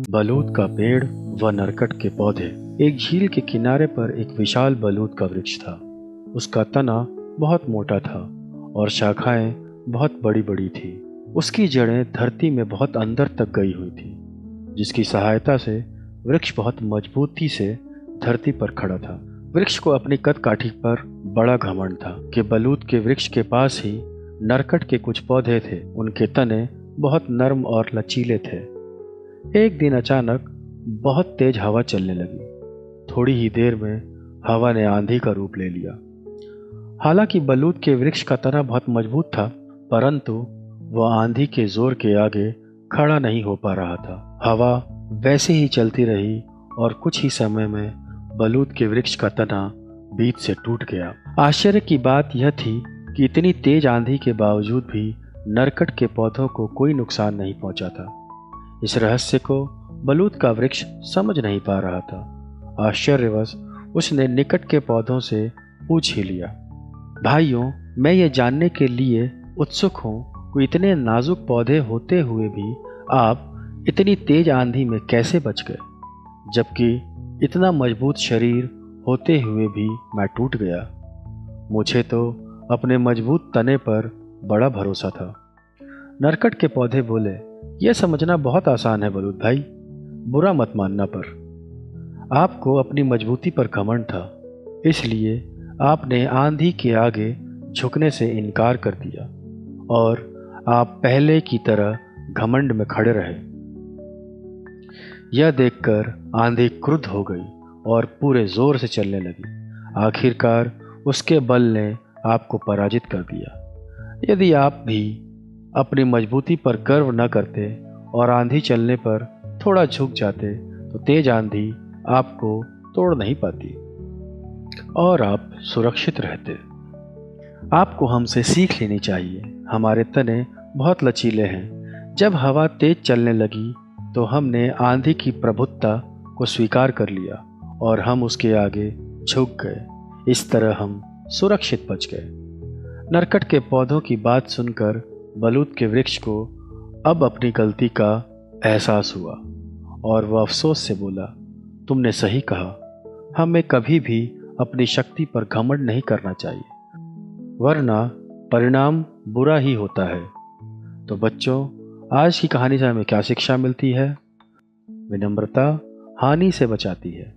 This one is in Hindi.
बलूत का पेड़ व नरकट के पौधे। एक झील के किनारे पर एक विशाल बलूत का वृक्ष था। उसका तना बहुत मोटा था और शाखाएं बहुत बड़ी बड़ी थी। उसकी जड़ें धरती में बहुत अंदर तक गई हुई थी, जिसकी सहायता से वृक्ष बहुत मजबूती से धरती पर खड़ा था। वृक्ष को अपनी कद काठी पर बड़ा घमंड था कि बलूत के वृक्ष के पास ही नरकट के कुछ पौधे थे। उनके तने बहुत नरम और लचीले थे। एक दिन अचानक बहुत तेज हवा चलने लगी। थोड़ी ही देर में हवा ने आंधी का रूप ले लिया। हालांकि बलूत के वृक्ष का तना बहुत मजबूत था, परंतु वह आंधी के जोर के आगे खड़ा नहीं हो पा रहा था। हवा वैसे ही चलती रही और कुछ ही समय में बलूत के वृक्ष का तना बीच से टूट गया। आश्चर्य की बात यह थी कि इतनी तेज आंधी के बावजूद भी नरकट के पौधों को कोई नुकसान नहीं पहुंचा था। इस रहस्य को बलूत का वृक्ष समझ नहीं पा रहा था। आश्चर्यवश उसने निकट के पौधों से पूछ ही लिया, भाइयों, मैं ये जानने के लिए उत्सुक हूँ कि इतने नाजुक पौधे होते हुए भी आप इतनी तेज आंधी में कैसे बच गए, जबकि इतना मजबूत शरीर होते हुए भी मैं टूट गया। मुझे तो अपने मजबूत तने पर बड़ा भरोसा था। नरकट के पौधे बोले, यह समझना बहुत आसान है बलूत भाई, बुरा मत मानना। पर आपको अपनी मजबूती पर घमंड था, इसलिए आपने आंधी के आगे झुकने से इनकार कर दिया और आप पहले की तरह घमंड में खड़े रहे। यह देखकर आंधी क्रुद्ध हो गई और पूरे जोर से चलने लगी। आखिरकार उसके बल ने आपको पराजित कर दिया। यदि आप भी अपनी मजबूती पर गर्व न करते और आंधी चलने पर थोड़ा झुक जाते तो तेज आंधी आपको तोड़ नहीं पाती और आप सुरक्षित रहते। आपको हमसे सीख लेनी चाहिए। हमारे तने बहुत लचीले हैं। जब हवा तेज चलने लगी तो हमने आंधी की प्रभुत्ता को स्वीकार कर लिया और हम उसके आगे झुक गए। इस तरह हम सुरक्षित बच गए। नरकट के पौधों की बात सुनकर बलूत के वृक्ष को अब अपनी गलती का एहसास हुआ और वह अफसोस से बोला, तुमने सही कहा, हमें कभी भी अपनी शक्ति पर घमंड नहीं करना चाहिए, वरना परिणाम बुरा ही होता है। तो बच्चों, आज की कहानी से हमें क्या शिक्षा मिलती है? विनम्रता हानि से बचाती है।